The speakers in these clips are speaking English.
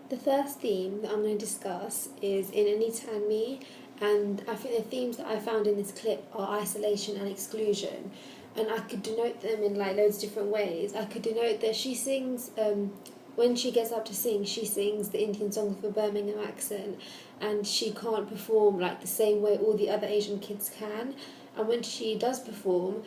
The first theme that I'm going to discuss is in Anita and Me, and I think the themes that I found in this clip are isolation and exclusion, and I could denote them in like loads of different ways. I could denote that she sings, when she gets up to sing, she sings the Indian song with a Birmingham accent, and she can't perform like the same way all the other Asian kids can. And when she does perform,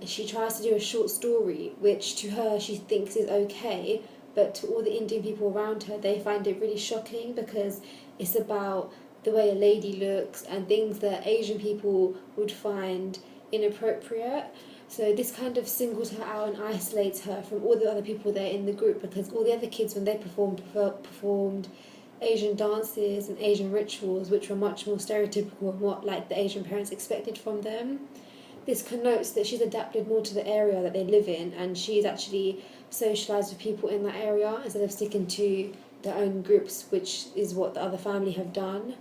she tries to do a short story, which to her she thinks is okay, but to all the Indian people around her, they find it really shocking because it's about the way a lady looks and things that Asian people would find inappropriate. So this kind of singles her out and isolates her from all the other people there in the group, because all the other kids, when they performed Asian dances and Asian rituals, which were much more stereotypical of what like the Asian parents expected from them. This connotes that she's adapted more to the area that they live in, and she's actually socialised with people in that area instead of sticking to their own groups, which is what the other family have done.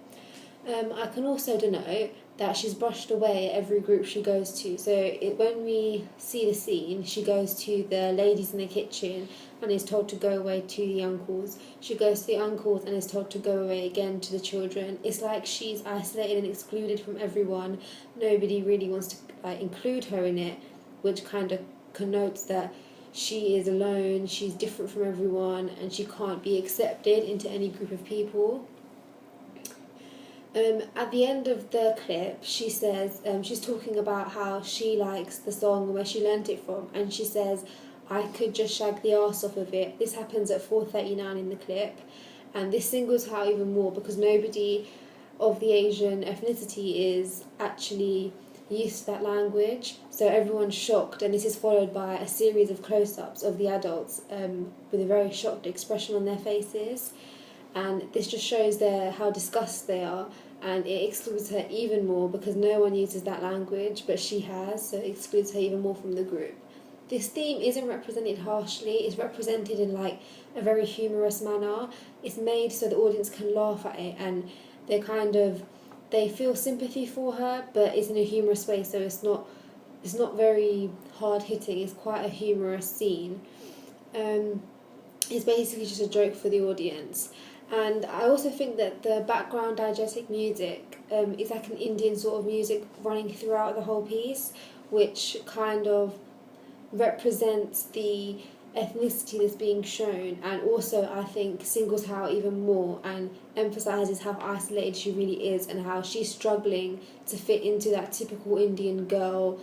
I can also denote that she's brushed away every group she goes to. So when we see the scene, she goes to the ladies in the kitchen and is told to go away to the uncles. She goes to the uncles and is told to go away again to the children. It's like she's isolated and excluded from everyone. Nobody really wants to include her in it, which kind of connotes that she is alone, she's different from everyone, and she can't be accepted into any group of people. At the end of the clip, she says, she's talking about how she likes the song and where she learnt it from, and she says, I could just shag the arse off of it. This happens at 4:39 in the clip, and this singles her out even more because nobody of the Asian ethnicity is actually used to that language, so everyone's shocked, and this is followed by a series of close-ups of the adults with a very shocked expression on their faces. And this just shows how disgusted they are, and it excludes her even more because no one uses that language, but she has, so it excludes her even more from the group. This theme isn't represented harshly, it's represented in like a very humorous manner. It's made so the audience can laugh at it, and they feel sympathy for her, but it's in a humorous way, so it's not very hard hitting. It's quite a humorous scene. It's basically just a joke for the audience. And I also think that the background diegetic music is like an Indian sort of music running throughout the whole piece, which kind of represents the ethnicity that's being shown, and also I think singles her out even more and emphasises how isolated she really is and how she's struggling to fit into that typical Indian girl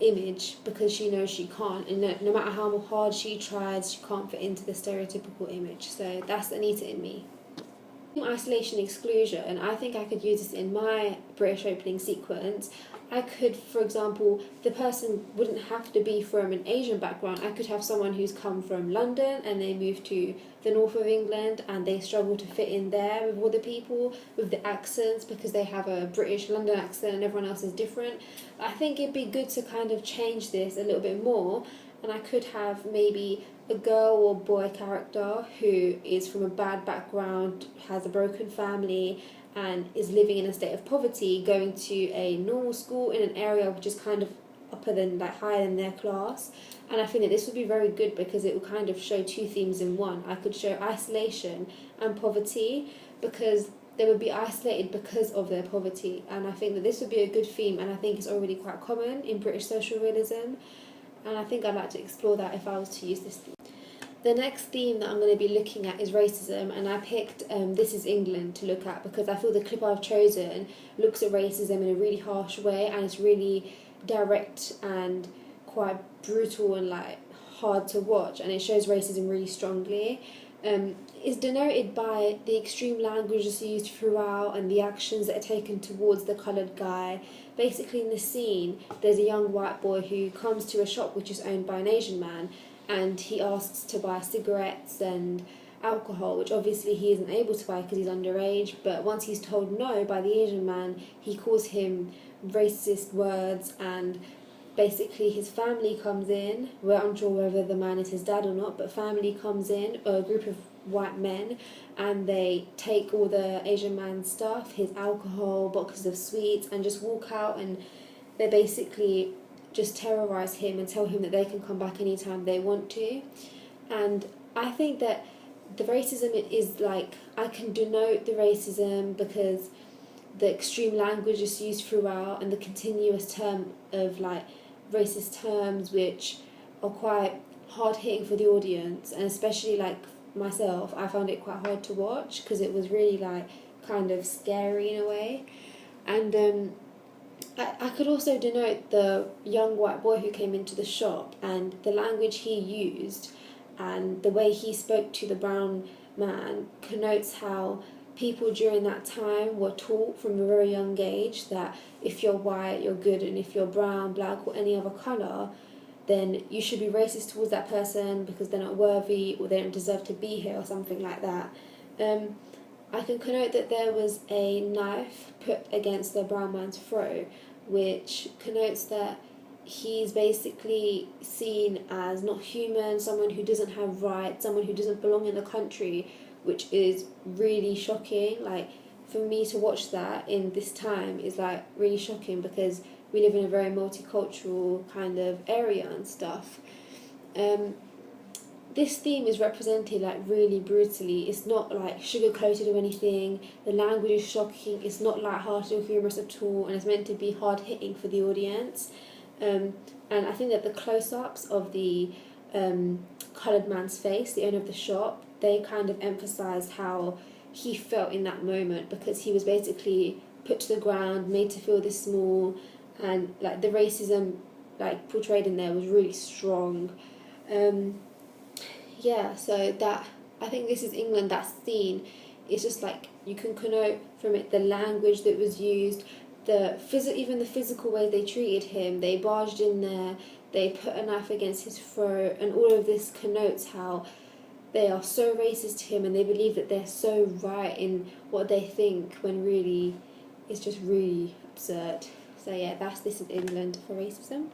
image because she knows she can't, and no matter how hard she tries, she can't fit into the stereotypical image. So that's Anita in Me. Isolation exclusion, and I think I could use this in my British opening sequence. I could, for example, the person wouldn't have to be from an Asian background. I could have someone who's come from London and they moved to the north of England and they struggle to fit in there with all the people, with the accents, because they have a British London accent and everyone else is different. I think it'd be good to kind of change this a little bit more, and I could have maybe a girl or boy character who is from a bad background, has a broken family, and is living in a state of poverty, going to a normal school in an area which is kind of higher than their class. And I think that this would be very good because it would kind of show two themes in one. I could show isolation and poverty because they would be isolated because of their poverty, and I think that this would be a good theme, and I think it's already quite common in British social realism, and I think I'd like to explore that if I was to use this theme. The next theme that I'm going to be looking at is racism, and I picked This Is England to look at because I feel the clip I've chosen looks at racism in a really harsh way, and it's really direct and quite brutal and like hard to watch, and it shows racism really strongly. It's denoted by the extreme language that's used throughout and the actions that are taken towards the coloured guy. Basically in the scene, there's a young white boy who comes to a shop which is owned by an Asian man, and he asks to buy cigarettes and alcohol, which obviously he isn't able to buy because he's underage, but once he's told no by the Asian man, he calls him racist words, and basically his family comes in. We're unsure whether the man is his dad or not, but family comes in, a group of white men, and they take all the Asian man's stuff, his alcohol, boxes of sweets, and just walk out, and they basically just terrorise him and tell him that they can come back anytime they want to. And I think that the racism is like, I can denote the racism because the extreme language is used throughout, and the continuous term of like racist terms which are quite hard hitting for the audience, and especially like myself, I found it quite hard to watch because it was really like kind of scary in a way. And I could also denote the young white boy who came into the shop and the language he used and the way he spoke to the brown man connotes how people during that time were taught from a very young age that if you're white, you're good, and if you're brown, black, or any other colour, then you should be racist towards that person because they're not worthy or they don't deserve to be here or something like that. I can connote that there was a knife put against the brown man's throat, which connotes that he's basically seen as not human, someone who doesn't have rights, someone who doesn't belong in the country, which is really shocking. Like, for me to watch that in this time is like really shocking because we live in a very multicultural kind of area and stuff. This theme is represented like really brutally. It's not like sugar coated or anything. The language is shocking. It's not light-hearted or humorous at all, and it's meant to be hard hitting for the audience. And I think that the close-ups of the coloured man's face, the owner of the shop, they kind of emphasised how he felt in that moment because he was basically put to the ground, made to feel this small, and like the racism like portrayed in there was really strong. So that, I think this is England, that scene, it's just like you can connote from it the language that was used, even the physical way they treated him. They barged in there, they put a knife against his throat, and all of this connotes how they are so racist to him and they believe that they're so right in what they think when really it's just really absurd. So yeah, this is England for racism.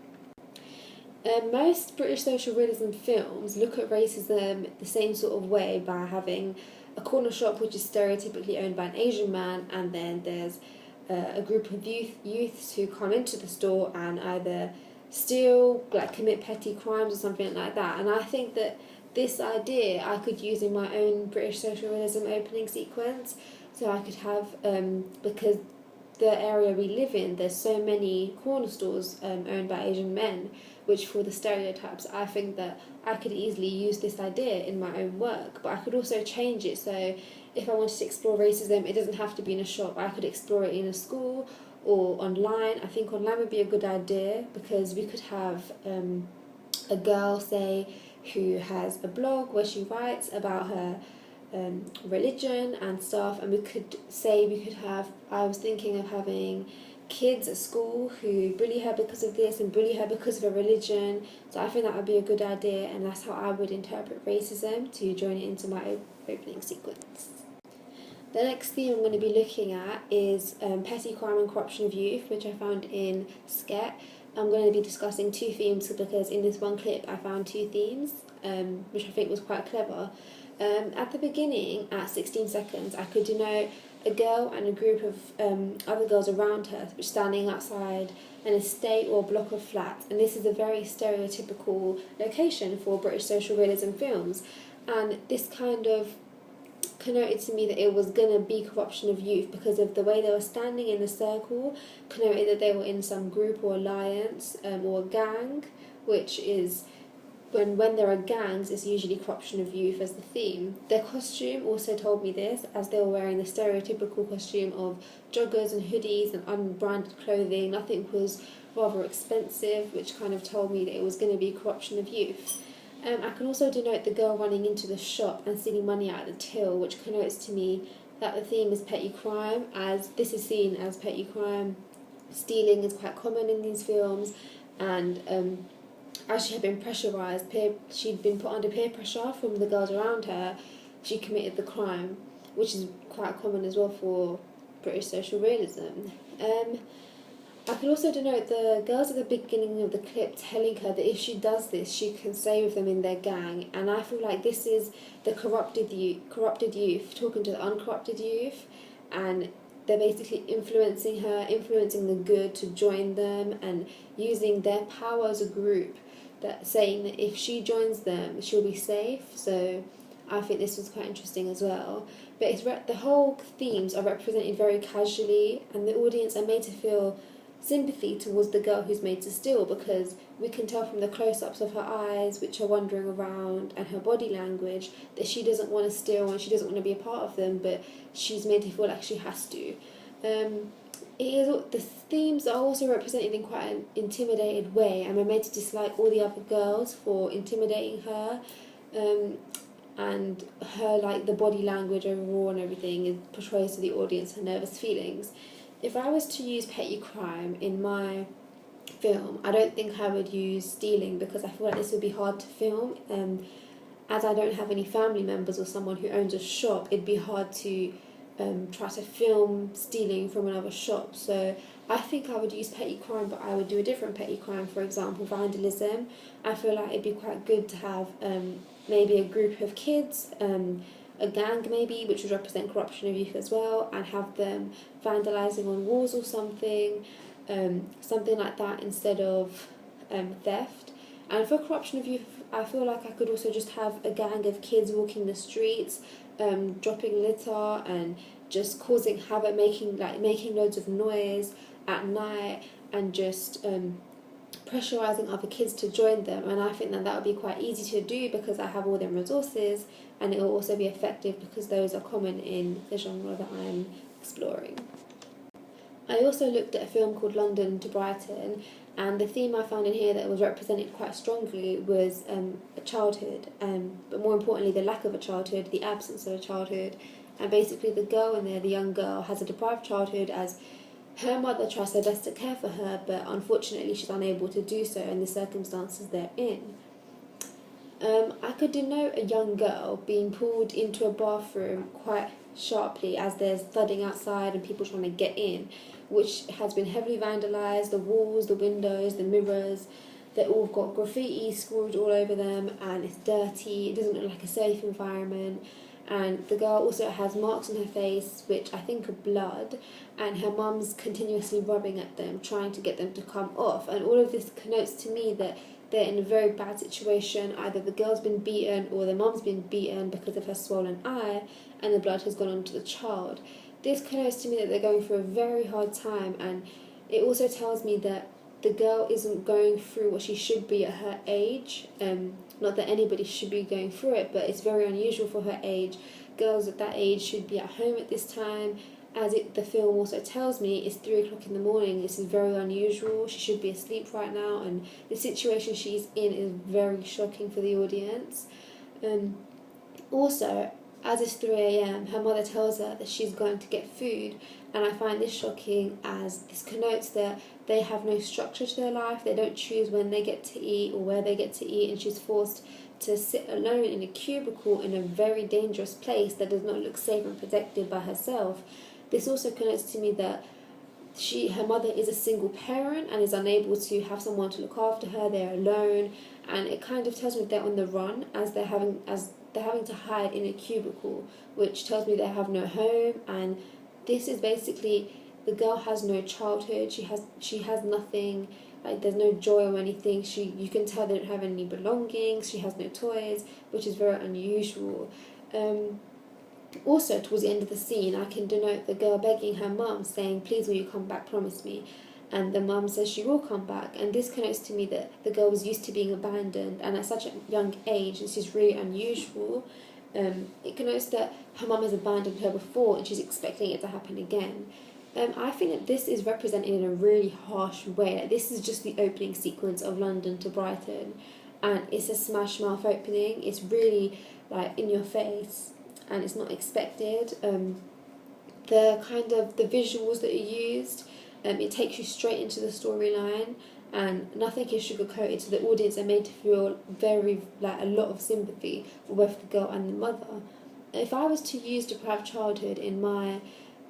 Most British social realism films look at racism the same sort of way by having a corner shop which is stereotypically owned by an Asian man, and then there's a group of youths who come into the store and either steal, like commit petty crimes or something like that. And I think that this idea I could use in my own British social realism opening sequence. So I could have, because the area we live in, there's so many corner stores owned by Asian men, which for the stereotypes, I think that I could easily use this idea in my own work, but I could also change it. So if I wanted to explore racism, it doesn't have to be in a shop. I could explore it in a school or online. I think online would be a good idea because we could have a girl, say, who has a blog where she writes about her religion and stuff, and I was thinking of having kids at school who bully her because of this and bully her because of her religion. So I think that would be a good idea, and that's how I would interpret racism to join it into my opening sequence. The next theme I'm going to be looking at is petty crime and corruption of youth, which I found in Sket. I'm going to be discussing two themes because in this one clip I found two themes, which I think was quite clever. At the beginning, at 16 seconds, I could denote a girl and a group of other girls around her standing outside an estate or block of flats, and this is a very stereotypical location for British social realism films, and this kind of connoted to me that it was going to be corruption of youth because of the way they were standing in a circle, connoted that they were in some group or alliance or gang, which is when there are gangs, it's usually corruption of youth as the theme. Their costume also told me this, as they were wearing the stereotypical costume of joggers and hoodies and unbranded clothing. Nothing was rather expensive, which kind of told me that it was going to be corruption of youth. I can also denote the girl running into the shop and stealing money out of the till, which connotes to me that the theme is petty crime, as this is seen as petty crime. Stealing is quite common in these films, and as she had been pressurised, she'd been put under peer pressure from the girls around her, she committed the crime, which is quite common as well for British social realism. I could also denote the girls at the beginning of the clip telling her that if she does this, she can stay with them in their gang, and I feel like this is the corrupted youth talking to the uncorrupted youth, and they're basically influencing her, influencing the good to join them, and using their power as a group, that saying that if she joins them, she'll be safe. So I think this was quite interesting as well. But the whole themes are represented very casually, and the audience are made to feel sympathy towards the girl who's made to steal, because we can tell from the close-ups of her eyes, which are wandering around, and her body language, that she doesn't want to steal and she doesn't want to be a part of them, but she's made to feel like she has to. The themes are also represented in quite an intimidated way, and we're made to dislike all the other girls for intimidating her, and her, like, the body language overall and everything portrays to the audience her nervous feelings. If I was to use petty crime in my film, I don't think I would use stealing, because I feel like this would be hard to film. As I don't have any family members or someone who owns a shop, it'd be hard to try to film stealing from another shop. So I think I would use petty crime, but I would do a different petty crime, for example, vandalism. I feel like it'd be quite good to have maybe a group of kids, a gang maybe, which would represent corruption of youth as well, and have them vandalising on walls or something, something like that instead of theft. And for corruption of youth, I feel like I could also just have a gang of kids walking the streets, dropping litter and just causing havoc, making loads of noise at night, and just pressurizing other kids to join them. And I think that would be quite easy to do because I have all them resources, and it will also be effective because those are common in the genre that I'm exploring. I also looked at a film called London to Brighton, and the theme I found in here that was represented quite strongly was a childhood, but more importantly the lack of a childhood, the absence of a childhood. And basically the girl in there, the young girl, has a deprived childhood as her mother tries her best to care for her, but unfortunately she's unable to do so in the circumstances they're in. I could denote a young girl being pulled into a bathroom quite sharply as there's thudding outside and people trying to get in, which has been heavily vandalised. The walls, the windows, the mirrors, they've all got graffiti scrawled all over them, and it's dirty. It doesn't look like a safe environment. And the girl also has marks on her face, which I think are blood, and her mum's continuously rubbing at them, trying to get them to come off. And all of this connotes to me that they're in a very bad situation. Either the girl's been beaten or the mum's been beaten because of her swollen eye, and the blood has gone on to the child. This connotes to me that they're going through a very hard time, and it also tells me that the girl isn't going through what she should be at her age. Not that anybody should be going through it, but it's very unusual for her age. Girls at that age should be at home at this time. The film also tells me, it's 3 o'clock in the morning. This is very unusual. She should be asleep right now, and the situation she's in is very shocking for the audience. Also, as it's 3 a.m, her mother tells her that she's going to get food, and I find this shocking as this connotes that they have no structure to their life. They don't choose when they get to eat or where they get to eat, and she's forced to sit alone in a cubicle in a very dangerous place that does not look safe and protected by herself. This also connotes to me that her mother is a single parent and is unable to have someone to look after her. They're alone, and it kind of tells me they're on the run as they're having to hide in a cubicle, which tells me they have no home. And this is basically, the girl has no childhood. She has nothing. Like, there's no joy or anything. You can tell they don't have any belongings. She has no toys, which is very unusual. Also, towards the end of the scene, I can denote the girl begging her mum, saying, "Please, will you come back? Promise me." And the mum says she will come back. And this connotes to me that the girl was used to being abandoned, and at such a young age, this is really unusual. It connotes that her mum has abandoned her before, and she's expecting it to happen again. I think that this is represented in a really harsh way. Like, this is just the opening sequence of London to Brighton, and it's a smash mouth opening. It's really like in your face, and it's not expected. The visuals that are used, it takes you straight into the storyline, and nothing is sugar-coated, so the audience are made to feel a lot of sympathy for both the girl and the mother. If I was to use deprived childhood in my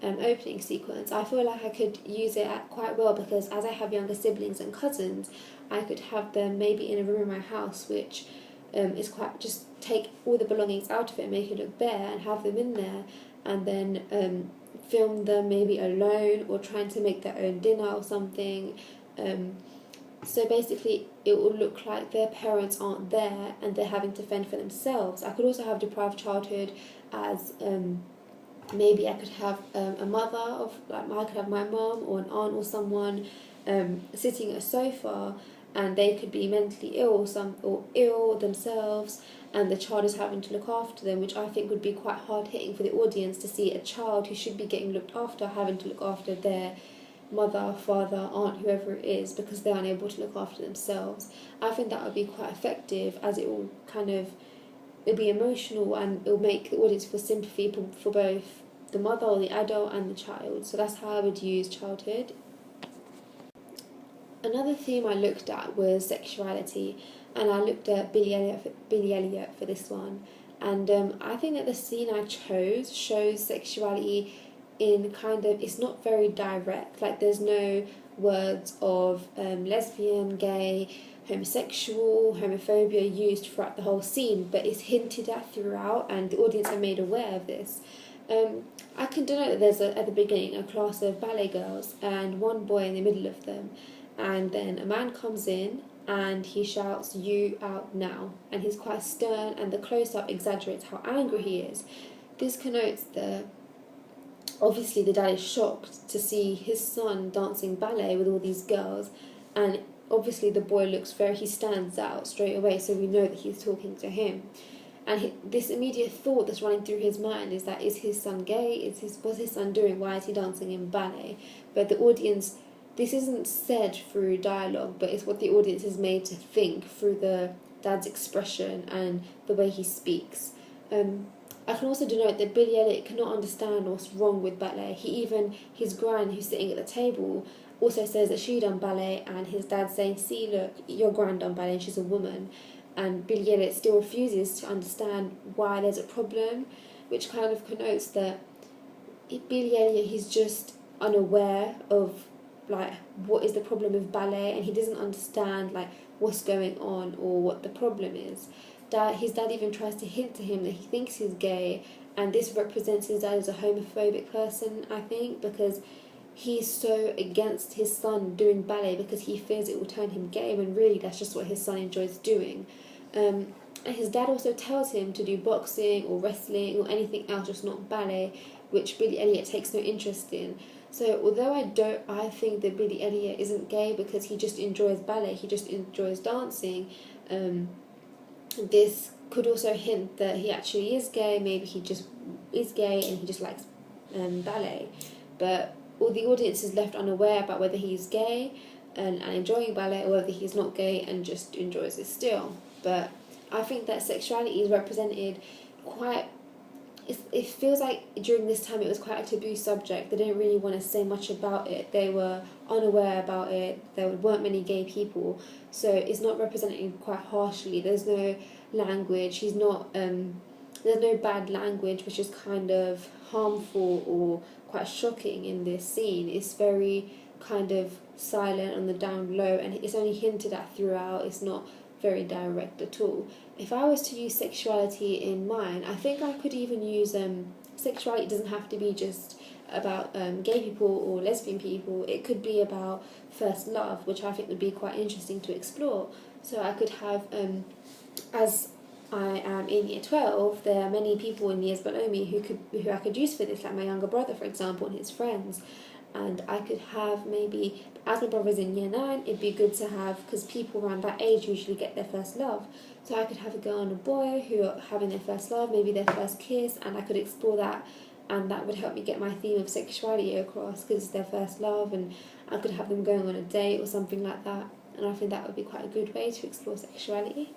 opening sequence, I feel like I could use it quite well, because as I have younger siblings and cousins, I could have them maybe in a room in my house, which is quite, just take all the belongings out of it, make it look bare, and have them in there, and then film them maybe alone or trying to make their own dinner or something. So basically, it will look like their parents aren't there and they're having to fend for themselves. I could also have deprived childhood as maybe I could have a mother of, like, I could have my mom or an aunt or someone sitting at a sofa, and they could be mentally ill or ill themselves, and the child is having to look after them, which I think would be quite hard hitting for the audience to see a child who should be getting looked after having to look after their mother, father, aunt, whoever it is, because they're unable to look after themselves. I think that would be quite effective, as it will it'll be emotional, and it'll make the audience feel sympathy for both the mother or the adult and the child. So that's how I would use childhood. Another theme I looked at was sexuality, and I looked at Billy Elliot for this one. And I think that the scene I chose shows sexuality in it's not very direct. Like, there's no words of lesbian, gay, homosexual, homophobia used throughout the whole scene, but it's hinted at throughout, and the audience are made aware of this. I can denote that there's at the beginning a class of ballet girls and one boy in the middle of them, and then a man comes in and he shouts, "You out now," and he's quite stern, and the close-up exaggerates how angry he is. This connotes that obviously the dad is shocked to see his son dancing ballet with all these girls, and obviously the boy he stands out straight away, so we know that he's talking to him. And this immediate thought that's running through his mind is that, is his son gay? What's his son doing? Why is he dancing in ballet? But the audience, this isn't said through dialogue, but it's what the audience is made to think through the dad's expression and the way he speaks. I can also denote that Billy Elliot cannot understand what's wrong with ballet. His gran, who's sitting at the table, also says that she done ballet, and his dad's saying, "See, look, your gran done ballet and she's a woman." And Billy Elliot still refuses to understand why there's a problem, which kind of connotes that Billy Elliot, he's just unaware of, like, what is the problem with ballet, and he doesn't understand, like, what's going on or what the problem is. His dad even tries to hint to him that he thinks he's gay, and this represents his dad as a homophobic person, I think, because he's so against his son doing ballet because he fears it will turn him gay, when really that's just what his son enjoys doing. And his dad also tells him to do boxing or wrestling or anything else, just not ballet, which Billy Elliot takes no interest in. So although I think that Billy Elliot isn't gay because he just enjoys ballet, he just enjoys dancing, this could also hint that he actually is gay. Maybe he just is gay and he just likes ballet. But all the audience is left unaware about whether he's gay and enjoying ballet, or whether he's not gay and just enjoys it still. But I think that sexuality is represented it feels like during this time it was quite a taboo subject. They didn't really want to say much about it. They were unaware about it. There weren't many gay people, so it's not represented quite harshly. There's no language. There's no bad language, which is kind of harmful or quite shocking in this scene. It's very kind of silent on the down low, and it's only hinted at throughout. It's not very direct at all. If I was to use sexuality in mine, I think I could even use sexuality doesn't have to be just about gay people or lesbian people. It could be about first love, which I think would be quite interesting to explore. So I could have, as I am in year 12, there are many people in years below me who I could use for this, like my younger brother, for example, and his friends. And I could have maybe, as my brother's in year 9, it'd be good to have, because people around that age usually get their first love. So I could have a girl and a boy who are having their first love, maybe their first kiss, and I could explore that, and that would help me get my theme of sexuality across, because it's their first love, and I could have them going on a date or something like that. And I think that would be quite a good way to explore sexuality.